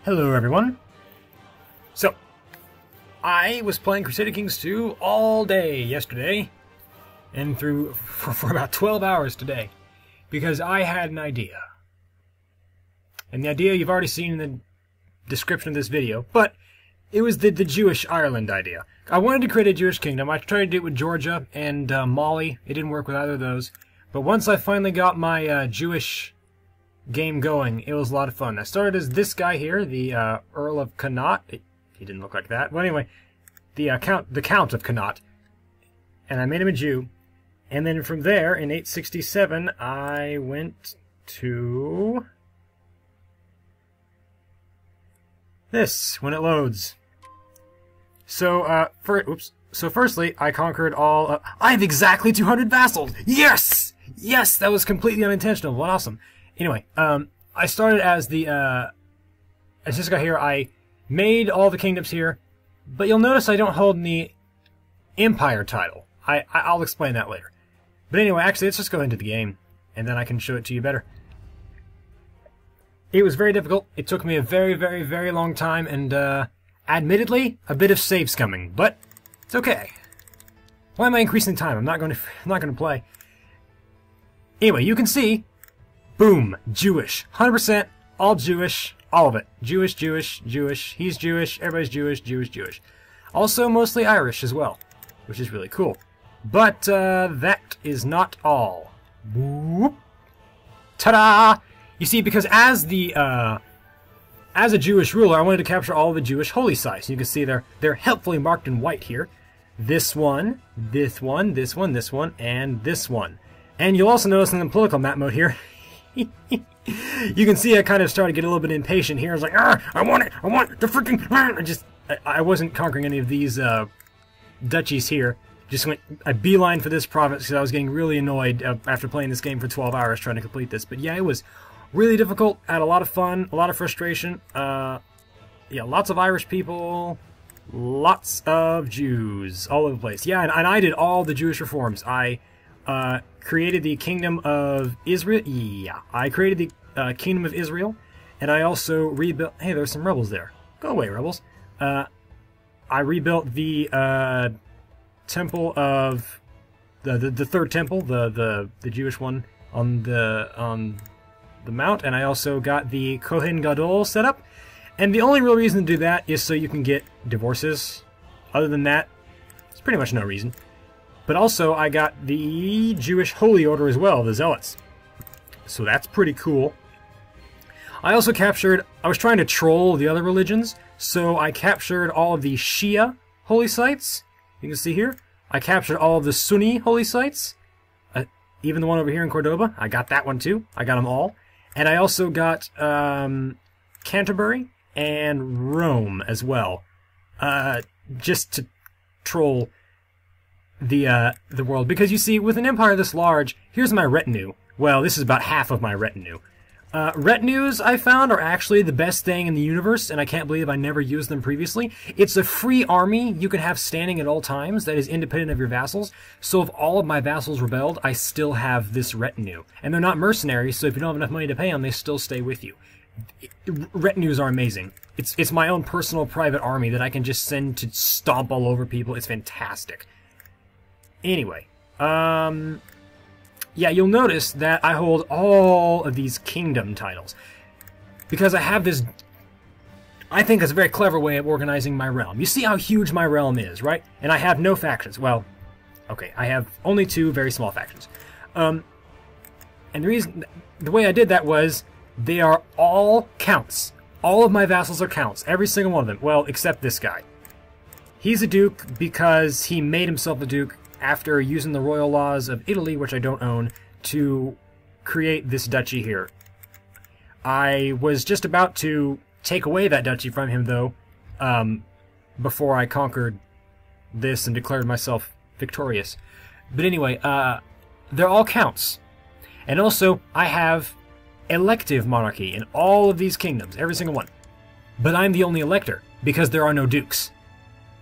Hello everyone. So, I was playing Crusader Kings 2 all day yesterday, and for about 12 hours today, because I had an idea. And the idea you've already seen in the description of this video, but it was the Jewish Ireland idea. I wanted to create a Jewish kingdom. I tried to do it with Georgia and Mali. It didn't work with either of those. But once I finally got my Jewish game going, it was a lot of fun. I started as this guy here, the Earl of Connaught. He didn't look like that. Well, anyway, the Count of Connaught. And I made him a Jew. And then from there, in 867, I went to this, when it loads. So, firstly, I conquered all... I have exactly 200 vassals! Yes! Yes, that was completely unintentional. What awesome. Anyway, I started as as this guy here. I made all the kingdoms here, but you'll notice I don't hold the Empire title. I'll explain that later. But anyway, actually, let's just go into the game, and then I can show it to you better. It was very difficult. It took me a very, very, very long time, and admittedly, a bit of save scumming, but it's okay. Why am I increasing time? I'm not going to play. Anyway, you can see. Boom! Jewish. 100%, all Jewish, all of it. Jewish, Jewish, Jewish, he's Jewish, everybody's Jewish, Jewish, Jewish. Also mostly Irish as well, which is really cool. But that is not all. Whoop. Ta-da! You see, because as a Jewish ruler, I wanted to capture all the Jewish holy sites. You can see they're helpfully marked in white here. This one, this one, this one, this one, and this one. And you'll also notice in the political map mode here, you can see I kind of started to get a little bit impatient here. I was like, I want it! I want the freaking... I wasn't conquering any of these duchies here. Just went a beeline for this province because I was getting really annoyed after playing this game for 12 hours trying to complete this. But yeah, it was really difficult. I had a lot of fun, a lot of frustration. Yeah, lots of Irish people, lots of Jews all over the place. Yeah, and I did all the Jewish reforms. I created the Kingdom of Israel. Yeah, I created the Kingdom of Israel, and I also rebuilt... Hey, there's some rebels there. Go away, rebels. I rebuilt the temple of... The third temple, the Jewish one on the mount, and I also got the Kohen Gadol set up. And the only real reason to do that is so you can get divorces. Other than that, there's pretty much no reason. But also, I got the Jewish Holy Order as well, the Zealots. So that's pretty cool. I also captured... I was trying to troll the other religions, so I captured all of the Shia holy sites. You can see here. I captured all of the Sunni holy sites. Even the one over here in Cordoba. I got that one too. I got them all. And I also got Canterbury and Rome as well. Just to troll the world, because you see, with an empire this large, here's my retinue. Well, this is about half of my retinue. Retinues, I found, are actually the best thing in the universe, and I can't believe I never used them previously. It's a free army you can have standing at all times that is independent of your vassals, so if all of my vassals rebelled, I still have this retinue. And they're not mercenaries, so if you don't have enough money to pay them, they still stay with you. Retinues are amazing. It's my own personal private army that I can just send to stomp all over people. It's fantastic. Anyway, yeah, you'll notice that I hold all of these kingdom titles. Because I have this... I think it's a very clever way of organizing my realm. You see how huge my realm is, right? And I have no factions. Well, okay, I have only 2 very small factions. And the way I did that was, they are all counts. All of my vassals are counts. Every single one of them. Well, except this guy. He's a duke because he made himself a duke after using the royal laws of Italy, which I don't own, to create this duchy here. I was just about to take away that duchy from him, though, before I conquered this and declared myself victorious. But anyway, they're all counts. And also, I have elective monarchy in all of these kingdoms, every single one. But I'm the only elector, because there are no dukes.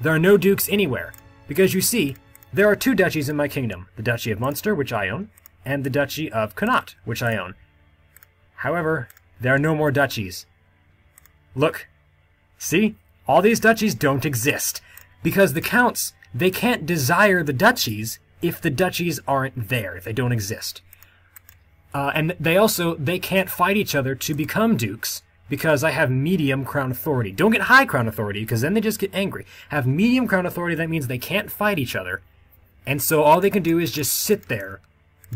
There are no dukes anywhere, because you see, there are 2 duchies in my kingdom, the Duchy of Munster, which I own, and the Duchy of Connaught, which I own. However, there are no more duchies. Look, See? All these duchies don't exist. Because the counts, they can't desire the duchies if the duchies aren't there, if they don't exist. And they can't fight each other to become dukes, because I have medium crown authority. Don't get high crown authority, because then they just get angry. Have medium crown authority, that means they can't fight each other. And so all they can do is just sit there,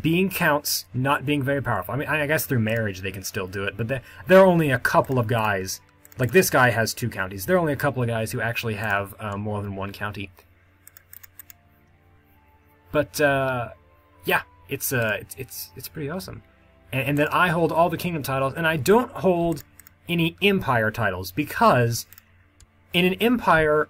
being counts, not being very powerful. I mean, I guess through marriage they can still do it, but there are only a couple of guys. Like, this guy has 2 counties. There are only a couple of guys who actually have more than 1 county. But, yeah, it's pretty awesome. And then I hold all the kingdom titles, and I don't hold any empire titles, because in an empire,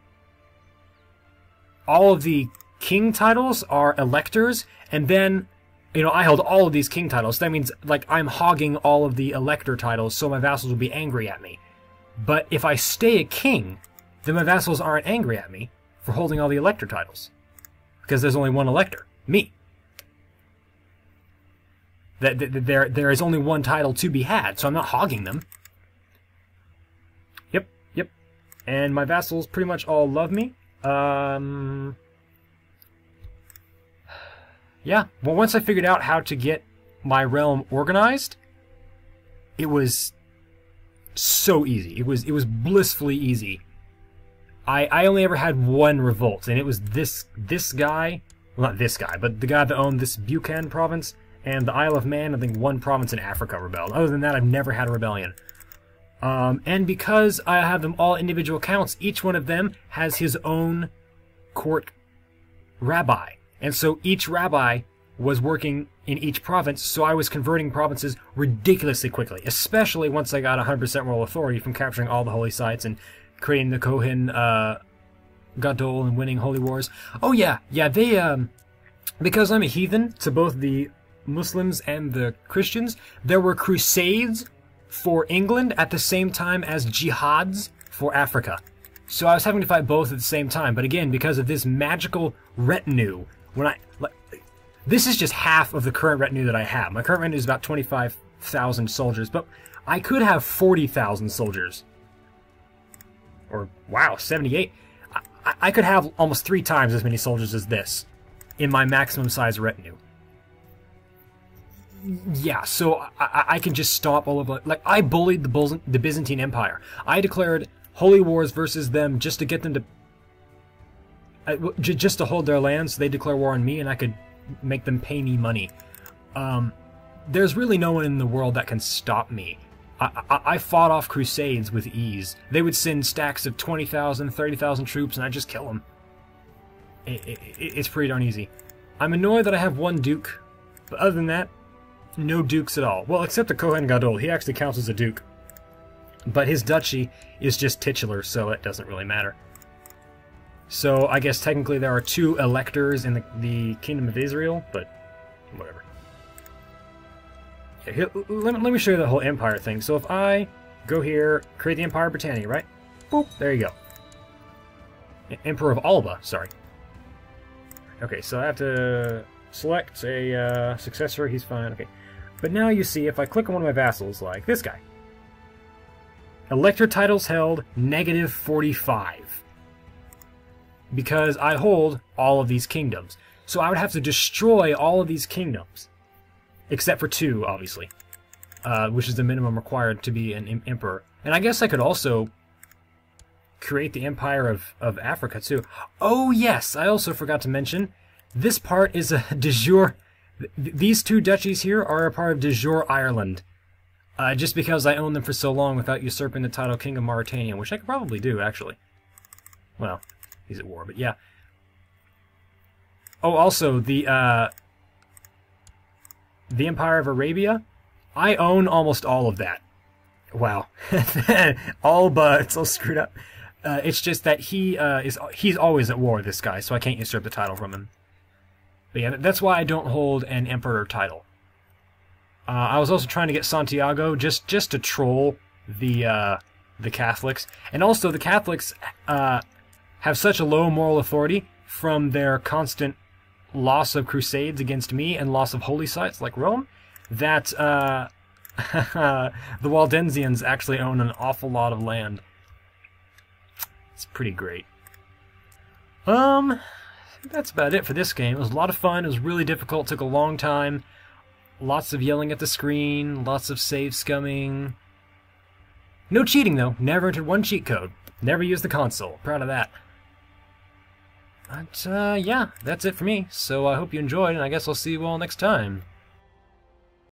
all of the king titles are electors, and then, you know, I hold all of these king titles. That means, like, I'm hogging all of the elector titles, so my vassals will be angry at me. But if I stay a king, then my vassals aren't angry at me for holding all the elector titles. Because there's only one elector, me. There is only one title to be had, so I'm not hogging them. Yep. And my vassals pretty much all love me. Yeah, well, once I figured out how to get my realm organized, it was so easy. It was blissfully easy. I only ever had 1 revolt, and it was this guy, well, not this guy, but the guy that owned this Buchan province, and the Isle of Man. I think 1 province in Africa rebelled. Other than that, I've never had a rebellion. And because I have them all individual counts, each one of them has his own court rabbi. And so each rabbi was working in each province, so I was converting provinces ridiculously quickly, especially once I got 100% royal authority from capturing all the holy sites and creating the Kohen Gadol and winning holy wars. Oh yeah, they, because I'm a heathen to both the Muslims and the Christians, there were crusades for England at the same time as jihads for Africa. So I was having to fight both at the same time, but again, because of this magical retinue, this is just half of the current retinue that I have. My current retinue is about 25,000 soldiers, but I could have 40,000 soldiers. Or, wow, 78. I could have almost 3 times as many soldiers as this in my maximum size retinue. Yeah, so I can just stop all of it. Like, I bullied the Byzantine Empire. I declared holy wars versus them just to get them to... just to hold their land, so they declare war on me, and I could make them pay me money. There's really no one in the world that can stop me. I fought off crusades with ease. They would send stacks of 20,000, 30,000 troops, and I'd just kill them. It's pretty darn easy. I'm annoyed that I have 1 duke, but other than that, no dukes at all. Well, except the Kohen Gadol. He actually counts as a duke. But his duchy is just titular, so it doesn't really matter. So I guess technically there are 2 electors in the Kingdom of Israel, but whatever. Yeah, here, let me show you the whole empire thing. So if I go here, create the Empire of Britannia, right? Boop, there you go. Emperor of Alba, sorry. Okay, so I have to select a successor, he's fine, okay. But now you see, if I click on one of my vassals, like this guy, elector titles held, -45. Because I hold all of these kingdoms. So I would have to destroy all of these kingdoms. Except for 2, obviously. Which is the minimum required to be an emperor. And I guess I could also create the Empire of Africa, too. Oh, yes! I also forgot to mention, this part is a de jure... These 2 duchies here are a part of de jure Ireland. Just because I own them for so long without usurping the title King of Mauritania, which I could probably do, actually. Well, he's at war, but yeah. Oh, also, the Empire of Arabia, I own almost all of that. Wow. All but, it's all screwed up. It's just that he's always at war, this guy, so I can't usurp the title from him. But yeah, that's why I don't hold an emperor title. I was also trying to get Santiago just to troll the Catholics, and also the Catholics have such a low moral authority from their constant loss of crusades against me and loss of holy sites like Rome that the Waldensians actually own an awful lot of land. It's pretty great. That's about it for this game. It was a lot of fun. It was really difficult. Took a long time. Lots of yelling at the screen. Lots of save scumming. No cheating, though. Never entered one cheat code. Never used the console. Proud of that. But, yeah, that's it for me. So I hope you enjoyed, and I guess I'll see you all next time.